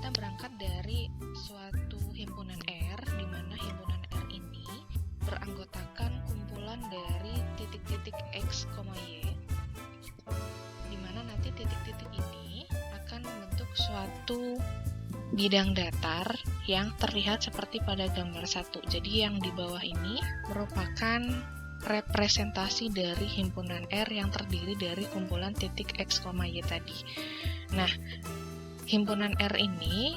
kita berangkat dari suatu himpunan R, di mana himpunan R ini beranggotakan kumpulan dari titik-titik X, Y, di mana nanti titik-titik ini akan membentuk suatu bidang datar yang terlihat seperti pada gambar 1. Jadi yang di bawah ini merupakan representasi dari himpunan R yang terdiri dari kumpulan titik X, Y tadi. Nah, himpunan R ini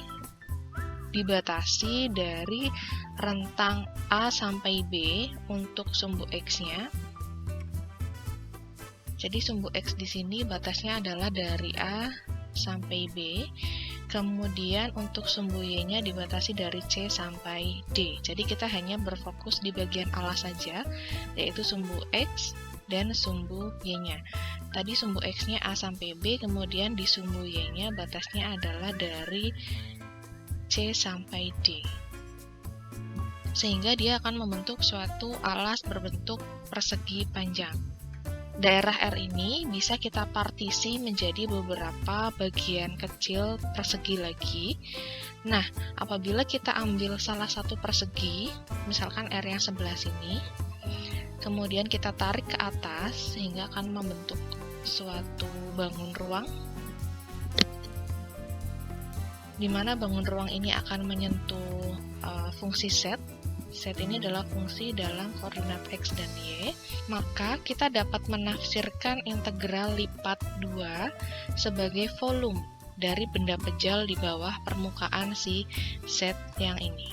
dibatasi dari rentang A sampai B untuk sumbu X-nya. Jadi sumbu X di sini batasnya adalah dari A sampai B. Kemudian untuk sumbu Y-nya dibatasi dari C sampai D. Jadi kita hanya berfokus di bagian alas saja, yaitu sumbu X dan sumbu Y-nya. Tadi sumbu X-nya A sampai B, kemudian di sumbu Y-nya batasnya adalah dari C sampai D. Sehingga dia akan membentuk suatu alas berbentuk persegi panjang. Daerah R ini bisa kita partisi menjadi beberapa bagian kecil persegi lagi. Nah, apabila kita ambil salah satu persegi, misalkan R yang sebelah sini, kemudian kita tarik ke atas sehingga akan membentuk suatu bangun ruang, di mana bangun ruang ini akan menyentuh fungsi set. Set ini adalah fungsi dalam koordinat X dan Y, maka kita dapat menafsirkan integral lipat 2 sebagai volume dari benda pejal di bawah permukaan si set yang ini.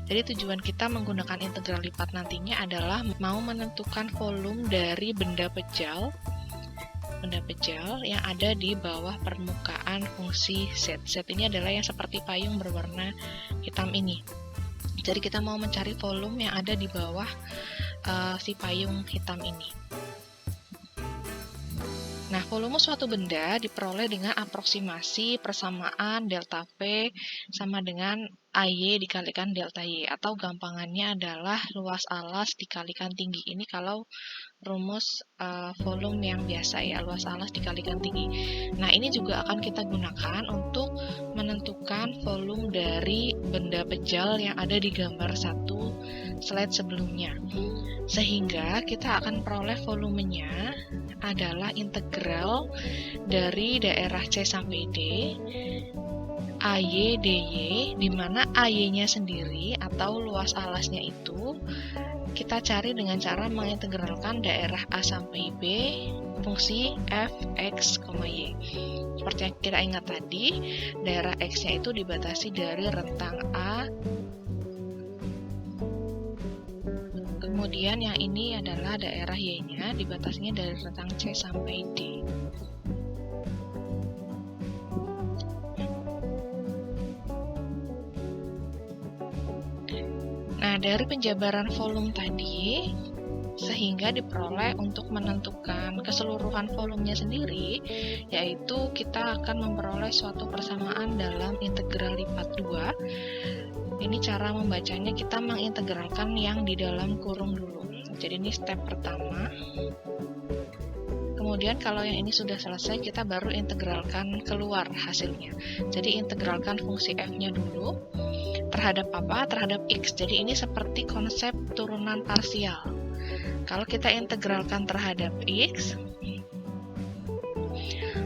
Jadi tujuan kita menggunakan integral lipat nantinya adalah mau menentukan volume dari benda pejal yang ada di bawah permukaan fungsi set. Set ini adalah yang seperti payung berwarna hitam ini. Jadi kita mau mencari volume yang ada di bawah si payung hitam ini. Nah, volume suatu benda diperoleh dengan aproksimasi persamaan delta V sama dengan AY dikalikan delta Y, atau gampangannya adalah luas alas dikalikan tinggi. Ini kalau rumus volume yang biasa ya, luas alas dikalikan tinggi. Nah, ini juga akan kita gunakan untuk menentukan volume dari benda pejal yang ada di gambar 1 slide sebelumnya. Sehingga kita akan peroleh volumenya adalah integral dari daerah C sampai D AY DY, di mana AY-nya sendiri atau luas alasnya itu kita cari dengan cara mengintegralkan daerah A sampai B fungsi f, x, y. Seperti yang kita ingat tadi, daerah x-nya itu dibatasi dari rentang A, kemudian yang ini adalah daerah y-nya dibatasinya dari rentang C sampai D. Nah, dari penjabaran volume tadi, sehingga diperoleh untuk menentukan keseluruhan volumenya sendiri, yaitu kita akan memperoleh suatu persamaan dalam integral lipat 2. Ini cara membacanya, kita mengintegralkan yang di dalam kurung dulu. Jadi ini step pertama. Kemudian kalau yang ini sudah selesai, kita baru integralkan keluar hasilnya. Jadi integralkan fungsi f-nya dulu. Terhadap apa? Terhadap x. Jadi ini seperti konsep turunan parsial. Kalau kita integralkan terhadap x,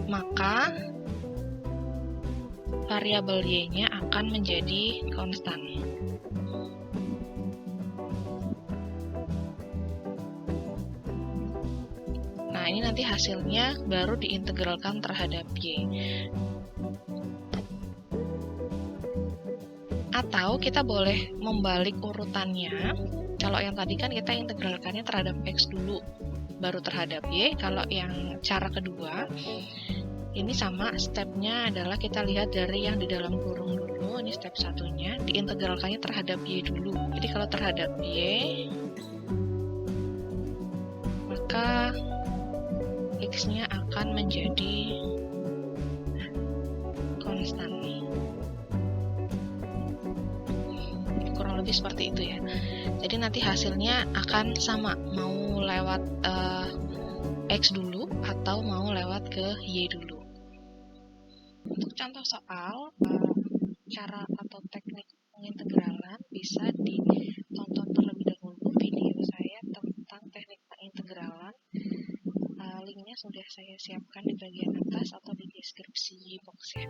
maka variabel y-nya akan menjadi konstan. Nah, ini nanti hasilnya baru diintegralkan terhadap y. Atau kita boleh membalik urutannya. Kalau yang tadi kan kita integralkannya terhadap x dulu, baru terhadap y. Kalau yang cara kedua, ini sama stepnya adalah kita lihat dari yang di dalam kurung dulu. Ini step satunya, diintegralkannya terhadap y dulu. Jadi kalau terhadap y, maka x-nya akan menjadi konstan. Kurang lebih seperti itu ya. Jadi nanti hasilnya akan sama, mau lewat X dulu atau mau lewat ke Y dulu. Untuk contoh soal, cara atau teknik pengintegralan, bisa ditonton terlebih dahulu video saya tentang teknik pengintegralan. Linknya sudah saya siapkan di bagian atas atau di deskripsi box ya.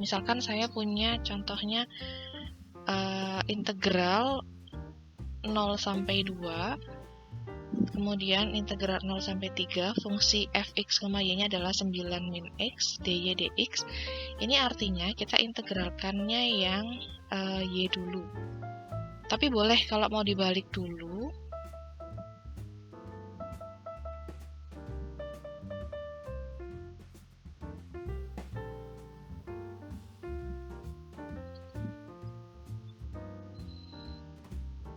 Misalkan saya punya contohnya integral 0 sampai 2, kemudian integral 0 sampai 3, fungsi fx, y-nya adalah 9 min x, dy dx. Ini artinya kita integralkannya yang y dulu. Tapi boleh kalau mau dibalik dulu.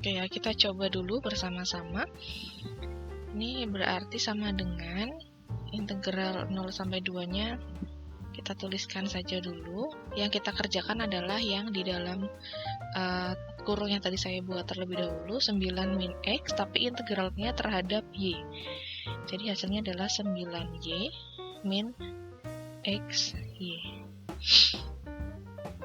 Oke ya, kita coba dulu bersama-sama. Ini berarti sama dengan integral 0 sampai 2-nya kita tuliskan saja dulu. Yang kita kerjakan adalah yang di dalam kurung yang tadi saya buat terlebih dahulu, 9 min x, tapi integralnya terhadap y. Jadi hasilnya adalah 9y min x y.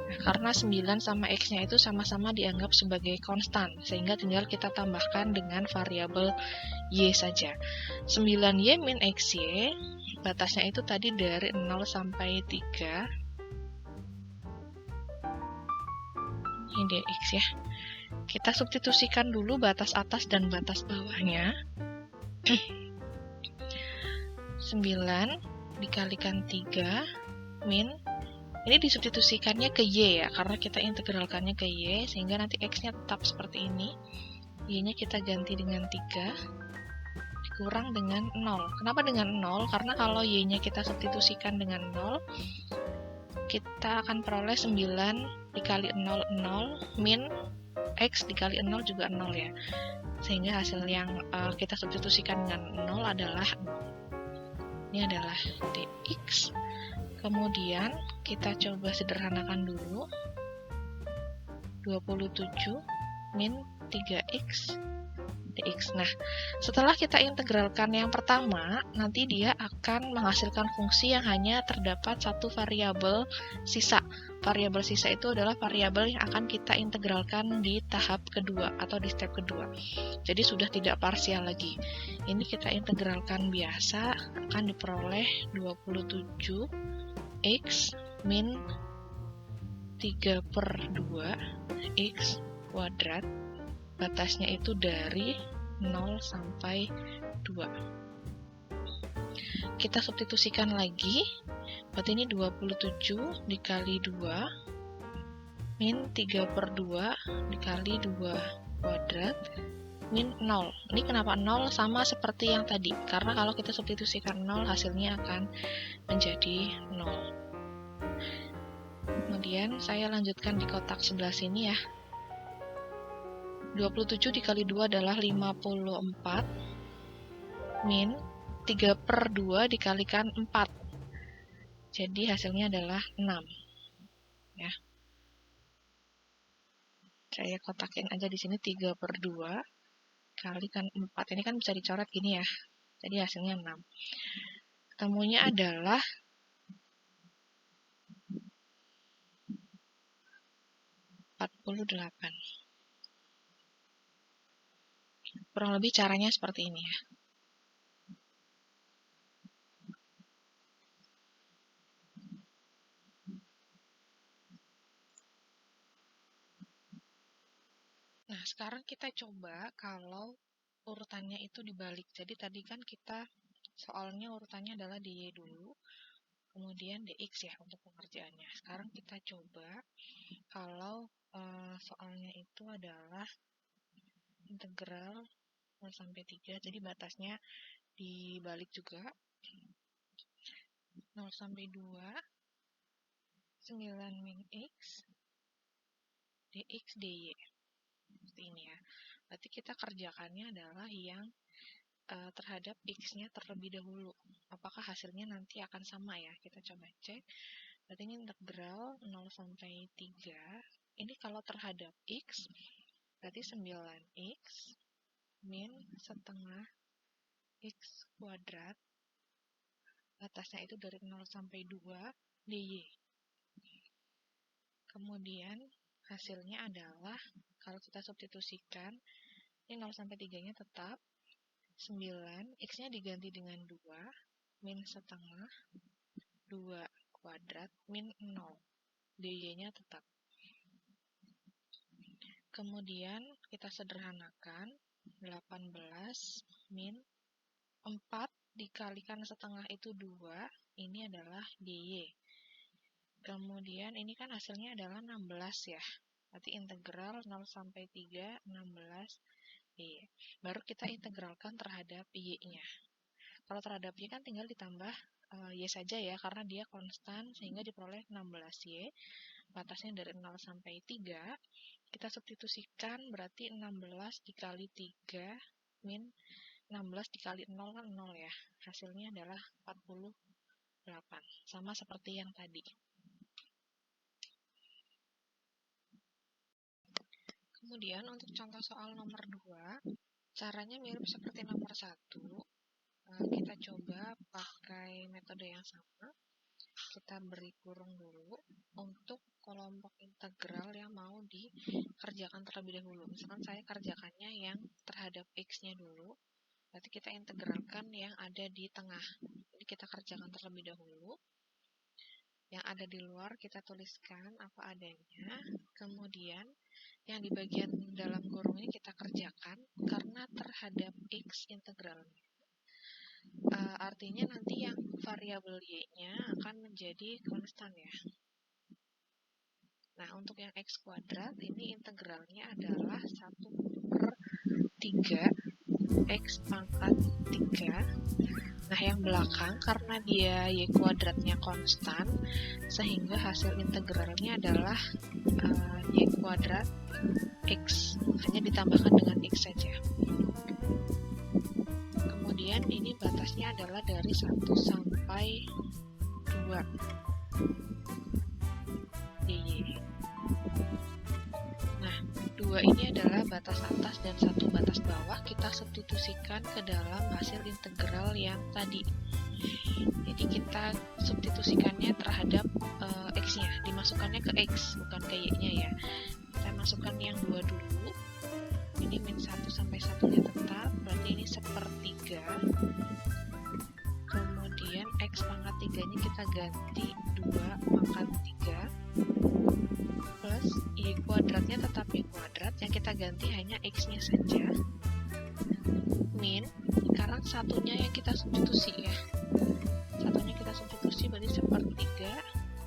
Nah, karena 9 sama x-nya itu sama-sama dianggap sebagai konstan, sehingga tinggal kita tambahkan dengan variabel y saja. 9y min xy, batasnya itu tadi dari 0 sampai 3. Ini dx ya. Kita substitusikan dulu batas atas dan batas bawahnya. 9 dikalikan 3 min, ini disubstitusikannya ke y ya, karena kita integralkannya ke y, sehingga nanti x-nya tetap seperti ini. Y-nya kita ganti dengan 3, dikurang dengan 0. Kenapa dengan 0? Karena kalau y-nya kita substitusikan dengan 0, kita akan peroleh 9 dikali 0, 0, min x dikali 0 juga 0 ya. Sehingga hasil yang kita substitusikan dengan 0 adalah 0. Ini adalah dx. Kemudian kita coba sederhanakan dulu. 27 min 3x dx. Nah, setelah kita integralkan yang pertama, nanti dia akan menghasilkan fungsi yang hanya terdapat satu variabel sisa. Variabel sisa itu adalah variabel yang akan kita integralkan di tahap kedua atau di step kedua. Jadi sudah tidak parsial lagi. Ini kita integralkan biasa, akan diperoleh 27 x min 3/2 x kuadrat, batasnya itu dari 0 sampai 2. Kita substitusikan lagi, berarti ini 27 dikali 2 min 3/2 dikali 2 kuadrat min 0. Ini kenapa 0? Sama seperti yang tadi, karena kalau kita substitusikan 0, hasilnya akan menjadi 0. Kemudian saya lanjutkan di kotak sebelah sini ya. 27 dikali 2 adalah 54 min 3/2 dikalikan 4. Jadi hasilnya adalah 6. Ya. Saya kotakin aja di sini 3/2 kalikan 4. Ini kan bisa dicoret gini ya. Jadi hasilnya 6. Ketemunya adalah 48. Kurang lebih caranya seperti ini ya. Nah, sekarang kita coba kalau urutannya itu dibalik. Jadi tadi kan kita soalnya urutannya adalah dy dulu, kemudian dx ya untuk pengerjaannya. Sekarang kita coba kalau soalnya itu adalah integral 0 sampai 3, jadi batasnya dibalik juga. 0 sampai 2, 9 min x, dx dy. Seperti ini ya. Berarti kita kerjakannya adalah yang terhadap x-nya terlebih dahulu. Apakah hasilnya nanti akan sama ya? Kita coba cek. Berarti ini integral 0 sampai 3. Ini kalau terhadap x, berarti 9x min setengah x kuadrat. Batasnya itu dari 0 sampai 2 dy. Kemudian hasilnya adalah, kalau kita substitusikan, ini 0 sampai 3-nya tetap, 9, X-nya diganti dengan 2, min setengah, 2 kuadrat, min 0, dy-nya tetap. Kemudian kita sederhanakan, 18 min 4 dikalikan setengah itu 2, ini adalah dy. Kemudian ini kan hasilnya adalah 16 ya, berarti integral 0 sampai 3, 16 y. Baru kita integralkan terhadap y-nya. Kalau terhadap y kan tinggal ditambah y saja ya, karena dia konstan, sehingga diperoleh 16y. Batasnya dari 0 sampai 3, kita substitusikan, berarti 16 dikali 3 min 16 dikali 0 kan 0 ya. Hasilnya adalah 48, sama seperti yang tadi. Kemudian untuk contoh soal nomor 2, caranya mirip seperti nomor 1. Kita coba pakai metode yang sama. Kita beri kurung dulu untuk kelompok integral yang mau dikerjakan terlebih dahulu. Misalkan saya kerjakannya yang terhadap X-nya dulu, berarti kita integralkan yang ada di tengah. Jadi kita kerjakan terlebih dahulu. Yang ada di luar kita tuliskan apa adanya. Kemudian yang di bagian dalam kurung ini kita kerjakan karena terhadap X integralnya. Artinya nanti yang variabel y-nya akan menjadi konstan ya. Nah, untuk yang x kuadrat ini integralnya adalah 1/3 x pangkat 3. Nah, yang belakang karena dia y kuadratnya konstan, sehingga hasil integralnya adalah y kuadrat x, hanya ditambahkan dengan x saja. Kemudian ini batasnya adalah dari 1 sampai 2 dy. Nah, 2 ini adalah batas atas dan 1 batas bawah. Kita substitusikan ke dalam hasil integral yang tadi. Jadi kita substitusikannya terhadap x-nya, dimasukkannya ke x, bukan ke y-nya ya. Kita masukkan yang 2 dulu. Ini min 1 sampai 1-nya tetap, berarti ini 1/3. Kemudian x pangkat 3-nya kita ganti 2 pangkat 3 plus y kuadratnya tetap y kuadrat, yang kita ganti hanya x-nya saja, min, sekarang 1-nya yang kita substitusi ya. 1-nya kita substitusi berarti 1/3,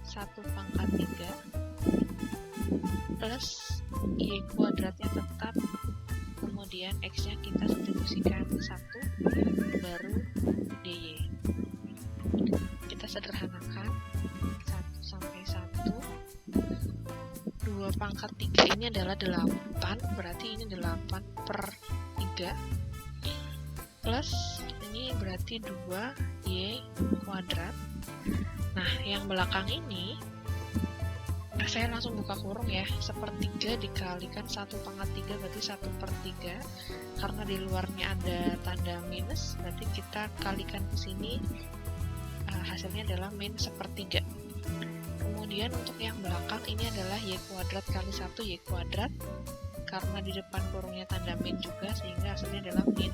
1 pangkat 3 plus y kuadratnya tetap, kemudian x-nya kita substitusikan 1, baru dy. Kita sederhanakan, 1 sampai 1, 2 pangkat 3 ini adalah 8, berarti ini 8/3, plus ini berarti 2 y kuadrat. Nah, yang belakang ini, saya langsung buka kurung ya, 1/3 dikalikan 1 pangkat 3 berarti 1/3. Karena di luarnya ada tanda minus, berarti kita kalikan ke sini, hasilnya adalah min 1/3. Kemudian untuk yang belakang ini adalah y kuadrat kali 1 y kuadrat. Karena di depan kurungnya tanda min juga, sehingga hasilnya adalah min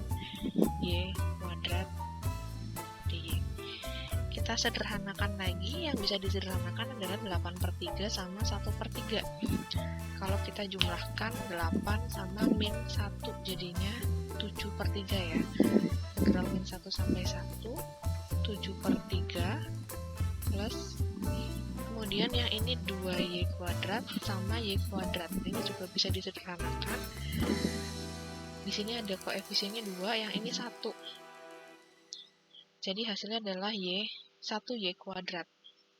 y kuadrat dy. Kita sederhanakan lagi, yang bisa disederhanakan adalah 8/3 sama 1/3. Kalau kita jumlahkan 8 sama min 1, jadinya 7/3 ya. Integral min 1 sampai 1, 7/3 plus, kemudian yang ini 2y kuadrat sama y kuadrat. Ini juga bisa disederhanakan. Di sini ada koefisiennya 2, yang ini 1. Jadi hasilnya adalah 1y kuadrat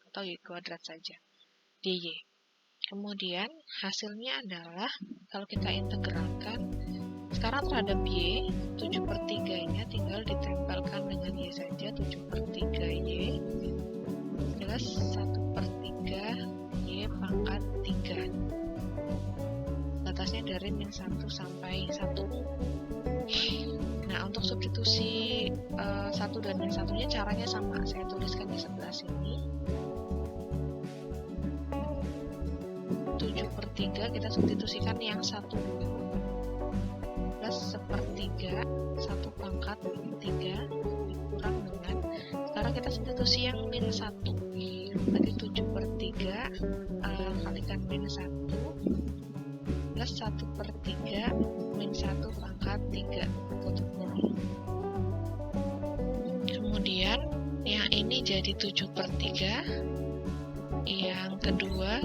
atau y kuadrat saja, dy. Kemudian hasilnya adalah, kalau kita integralkan, sekarang terhadap y, 7/3-nya tinggal ditempelkan dengan y saja, 7/3y plus 1/3 y pangkat 3. Batasnya dari min 1 sampai 1. Nah, untuk substitusi 1 dan min 1-nya caranya sama. Saya tuliskan di sebelah sini. 7/3 kita substitusikan yang 1 dulu, plus 1/3 1 pangkat 3 dikurang dengan, sekarang kita substitusi yang min 1, berarti 7/3 kalikan min 1 plus 1/3 min 1 pangkat 3 tutup kurung. Kemudian yang ini jadi 7/3, yang kedua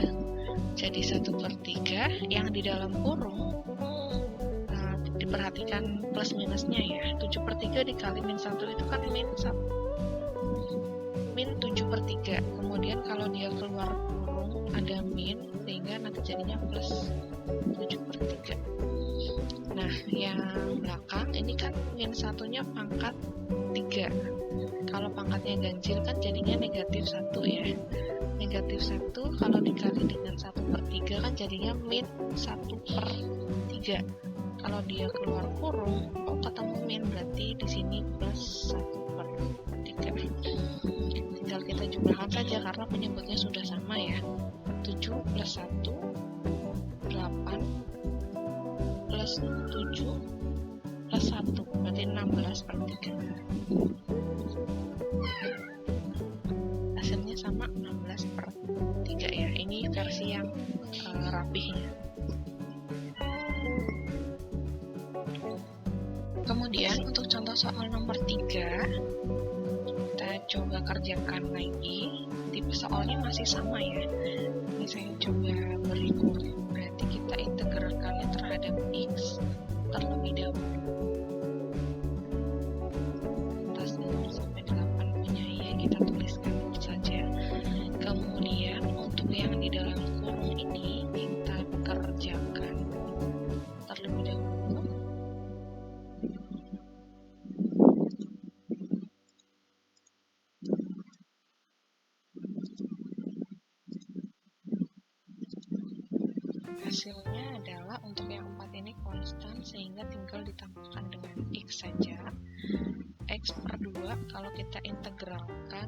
jadi 1/3, yang di dalam kurung diperhatikan plus minusnya ya. 7/3 dikali min 1 itu kan min 7/3. Kemudian kalau dia keluar kurung ada min, sehingga nanti jadinya plus 7/3. Nah, yang belakang ini kan min 1-nya pangkat 3. Kalau pangkatnya ganjil kan jadinya negatif 1 ya. Negatif 1 kalau dikali dengan 1/3 kan jadinya min 1/3. Kalau dia keluar kurung, ketemu min, berarti di sini plus 1/3. Tinggal kita jumlahkan saja karena penyebutnya sudah sama ya. 7 plus 1, 8 plus 7 plus 1, berarti 16/3. Hasilnya sama 16/3 ya. Ini versi yang rapihnya. Kemudian untuk contoh soal nomor 3, kita coba kerjakan lagi. Tipe soalnya masih sama ya. Ini saya coba beri kurung, berarti kita integralkannya terhadap X terlebih dahulu. Atas 0 sampai 8 punya Y kita tuliskan saja. Kemudian untuk yang di dalam kurung ini kita kerjakan terlebih dahulu. Hasilnya adalah untuk yang 4 ini konstan, sehingga tinggal ditambahkan dengan X saja. X/2 kalau kita integralkan,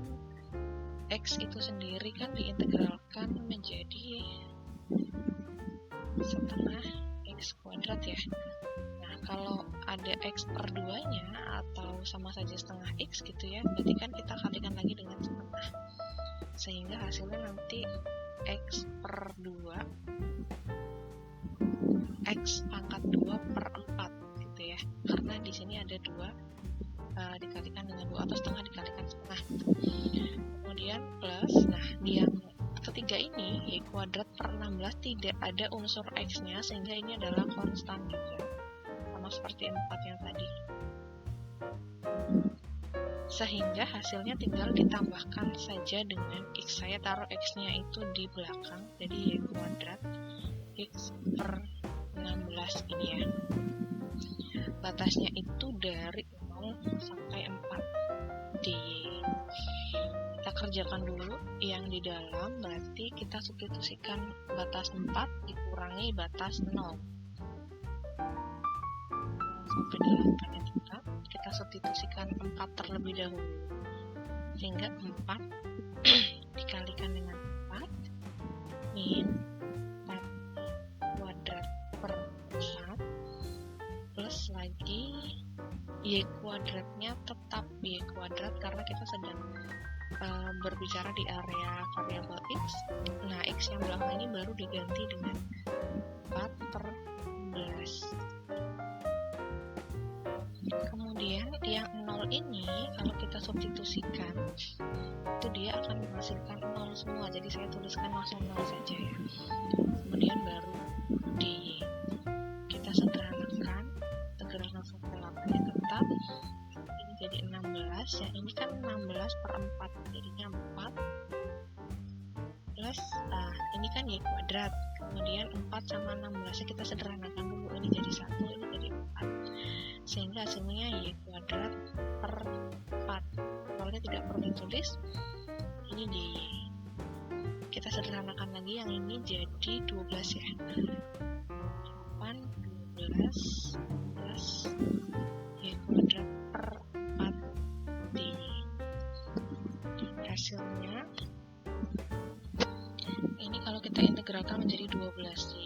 X itu sendiri kan diintegralkan menjadi setengah X kuadrat ya. Nah, kalau ada X/2 nya atau sama saja setengah X gitu ya, berarti kan kita kalikan lagi dengan setengah, sehingga hasilnya nanti X/2 X pangkat 2/4 gitu ya, karena di sini ada 2 dikalikan dengan 2 atau setengah dikalikan setengah. Kemudian plus, nah di yang ketiga ini Y kuadrat per 16 tidak ada unsur X-nya, sehingga ini adalah konstan juga, sama seperti 4 yang tadi. Sehingga hasilnya tinggal ditambahkan saja dengan X. Saya taruh X-nya itu di belakang, jadi Y kuadrat X per 16 ini ya. Batasnya itu dari 0 sampai 4 dy. Kita kerjakan dulu yang di dalam, berarti kita substitusikan batas 4 dikurangi batas 0 sampai 8 ya tetap. Kita substitusikan 4 terlebih dahulu, sehingga 4 dikalikan dengan 4 min 4 kuadrat per 4 plus lagi Y kuadratnya tetap Y kuadrat karena kita sedang berbicara di area variabel X. Nah, X yang belakang ini baru diganti dengan 4/11. Kemudian yang 0 ini kalau kita substitusikan itu dia akan menghasilkan 0 semua, jadi saya tuliskan langsung 0 saja ya. Kemudian baru dy. Kita sederhanakan, integral 0 sampai 8 ya tetap. Ini jadi 16, yang ini kan 16/4, jadinya 4 plus, ini kan Y kuadrat, kemudian 4 sama 16 kita sederhanakan dulu, ini jadi 1, ini jadi 4, sehingga hasilnya Y kuadrat per 4. Soalnya tidak perlu ditulis, ini dy. Kita sederhanakan lagi, yang ini jadi 12 ya. 8, 12 plus Y kuadrat per 4 dy. Hasilnya ini kalau kalau kita integralkan menjadi 12y.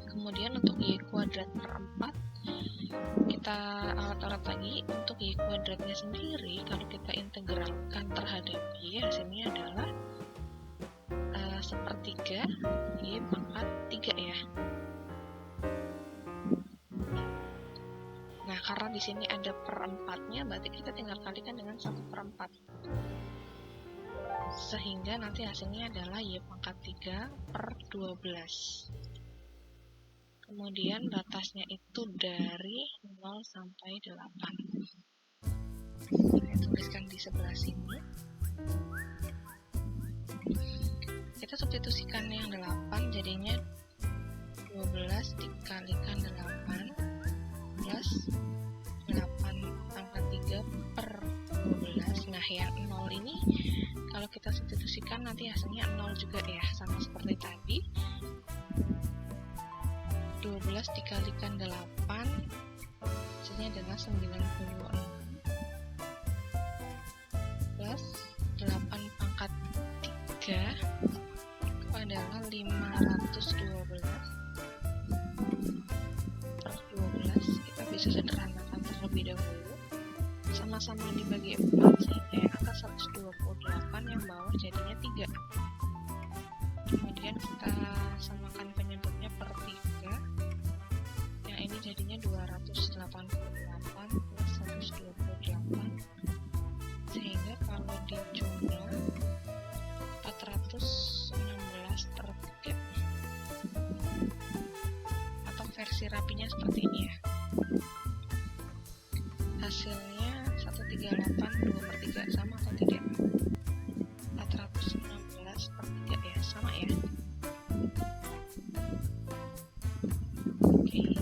Kemudian untuk y kuadrat per 4, kita alat-alat lagi. Untuk y kuadratnya sendiri, kalau kita integralkan terhadap y, hasilnya adalah sepertiga y pangkat 3 ya. Nah, karena di sini ada perempatnya, berarti kita tinggal kalikan dengan 1/4. Sehingga nanti hasilnya adalah y pangkat 3/12. Kemudian batasnya itu dari 0 sampai 8. Saya tuliskan di sebelah sini. Kita substitusikan yang 8, jadinya 12 dikalikan 8 plus 8 pangkat 3/12. Nah, yang 0 ini kalau kita substitusikan nanti hasilnya 0 juga ya, sama seperti tadi. 12 dikalikan 8 hasilnya adalah 96 plus 8 pangkat 3 itu adalah 512/12. Kita bisa sederhanakan terlebih dahulu, sama-sama dibagi 4 sehingga yang atas 128, yang bawah jadinya 3. Kemudian kita samakan penyebutnya per 3, yang ini jadinya 288 plus 128, sehingga kalau dijumlah 416/3, atau versi rapinya seperti ini ya. Hasilnya 138 2/3, sama atau tidak? 416/3 ya, sama ya. Oke.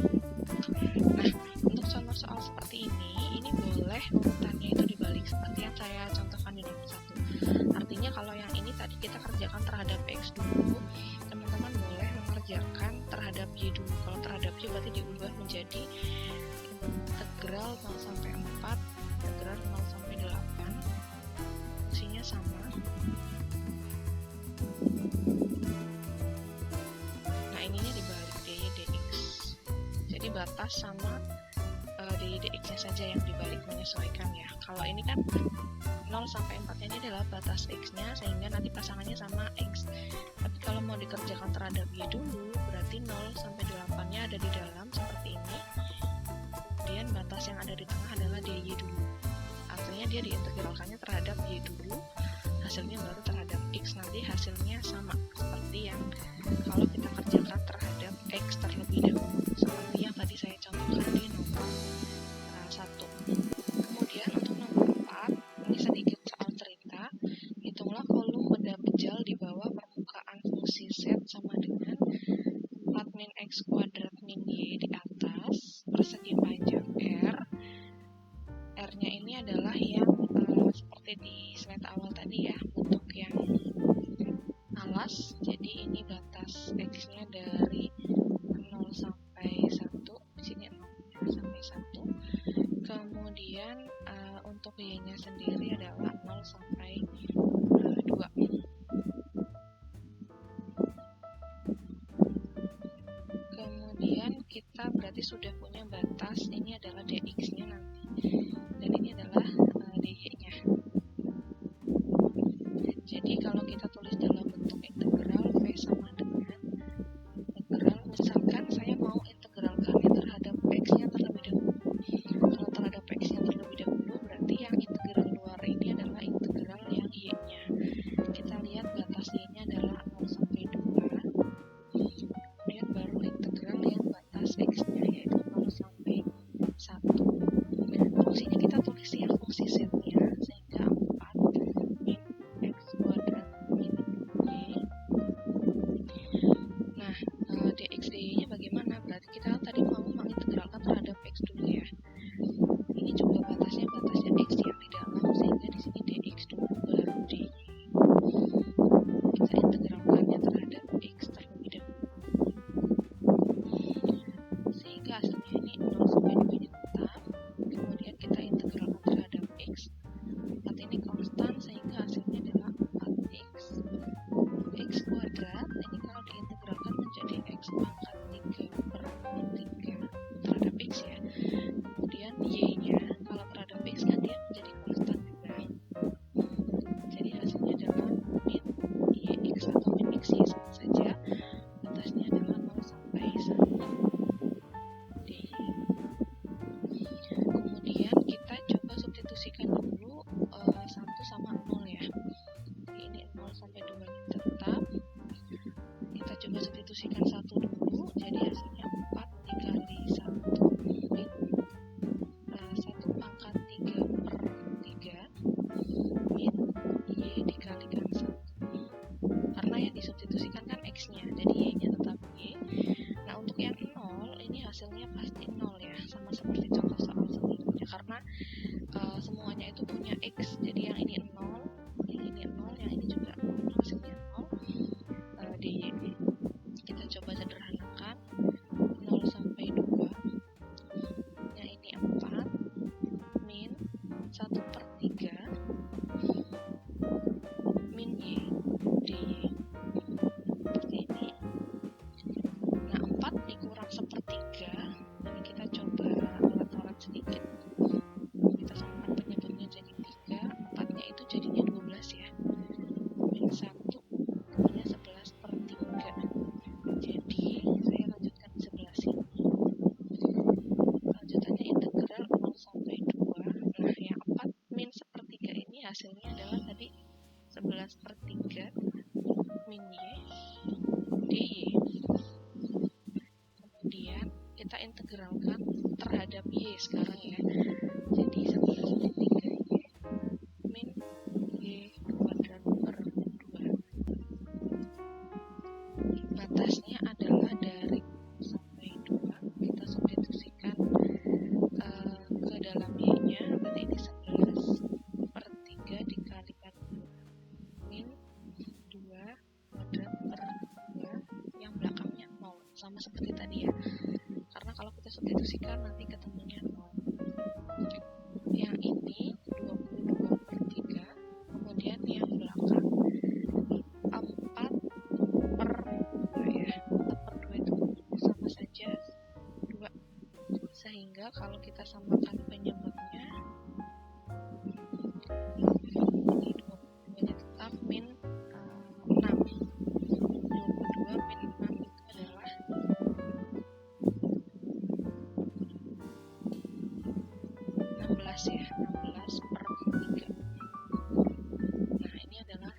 Nah, untuk contoh soal seperti ini boleh urutannya itu dibalik seperti yang saya contohkan di nomor 1. Artinya kalau yang ini tadi kita kerjakan terhadap X dulu, teman-teman boleh mengerjakan terhadap Y dulu. Kalau terhadap Y berarti diubah menjadi integral 0 sampai 4, integral 0 sampai 8. Fungsinya sama. Nah, ininya dibalik dy dx. Jadi batas sama dy dx-nya saja yang dibalik, menyesuaikan ya. Kalau ini kan 0 sampai 4 ini adalah batas x-nya, sehingga nanti pasangannya sama x. Tapi kalau mau dikerjakan terhadap y dulu, berarti 0 sampai 8-nya ada di dalam seperti ini. Kemudian batas yang ada di tengah adalah dy dulu. Artinya dia diintegralkannya terhadap y dulu, hasilnya baru terhadap x. Nanti hasilnya sama seperti yang kalau kita kerjakan terhadap x terlebih dahulu, seperti yang tadi saya contohkan di nomor 1. Kemudian untuk nomor 4, ini sedikit soal cerita. Hitunglah kolom benda bejal di bawah permukaan fungsi z sama dengan 4 min x kuadrat min y di atas persegi panjang r. R-nya ini adalah yang seperti di slide awal tadi ya, bentuk yang alas. Jadi ini batas x-nya dari 0 sampai 1, di sini 0 sampai 1. Kemudian untuk y-nya sendiri adalah 0 sampai 2. Kemudian kita berarti sudah punya batas, ini adalah dx-nya nanti, dan ini adalah dy-nya. Jadi kalau kita tulis dalam bentuk integral, v sama dengan integral, misalkan saya mau integralkannya terhadap x-nya terlebih dahulu. Kalau terhadap x-nya terlebih dahulu, berarti yang integral luar ini adalah integral yang y-nya. Kita lihat batas y-nya adalah 0 sampai 2. Kemudian baru integral yang batas x-nya, yaitu 0 sampai 1. X kuadrat ini kalau diintegralkan menjadi X pangkat 3 per min 3 terhadap X ya. Kemudian Y-nya kalau terhadap X kan dia menjadi konstan juga. Jadi hasilnya adalah min YX atau min XY sama saja. Batasnya adalah 0 sampai 1 DY. Kemudian kita coba substitusikan dulu 1 sama 0 ya. Ini 0 sampai 2 nya tetap. Kita coba substitusikan 1 dulu, jadi hasilnya 4 dikali 1 min 1 pangkat 3 per 3 min Y dikalikan 1. Karena yang disubstitusikan kan X-nya, jadi Y-nya tetap Y. Nah, untuk yang 0, ini hasilnya pasti 0 ya, sama seperti contoh soal sebelumnya. Karena semuanya itu punya X, jadi yang ini 0, yang ini 0, yang ini juga 0, hasilnya 0 DY. Kita coba sederhanakan, 0 sampai 2, yang ini 4, min 1 per 3, min Y, DY. Seperti ini. Nah, 4 dikurang sepertiga, ini kita coba alat-alat sedikit. Kita samakan penyebutnya jadi 3, 4-nya itu jadinya 12 ya. Min 1, jadinya 11 per 3. Jadi, saya lanjutkan di sebelah sini. Lanjutannya integral 0 sampai 2. Nah, yang 4 min sepertiga ini hasilnya adalah tadi 11 per 3 min Y DY. Kemudian kita integralkan terhadap Y sekarang ya. Jadi 11 per 3 Y min Y kuadrat per 2. Batasnya adalah dari 1 sampai 2. Kita substitusikan ke dalam Y-nya, berarti ini 11 per 3 dikalikan 2 min 2 kuadrat per 2, yang belakangnya 0, sama seperti tadi ya. Karena kalau kita substitusikan nanti ketemunya 0. Yang ini 22 per 3, kemudian yang belakang 4 per 2 ya. 4 per 2 itu sama saja 2. Sehingga kalau kita samakan penyebutnya, ini 22-nya tetap min 6. 22 min 6 itu adalah 16 ya, 16 per 3. Nah, ini adalah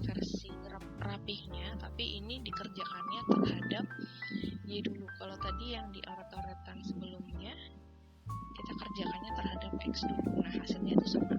versi rapihnya, tapi ini dikerjakannya terhadap Y dulu. Kalau tadi yang di oret-oretan sebelumnya, kita kerjakannya terhadap X dulu. Nah, hasilnya itu 11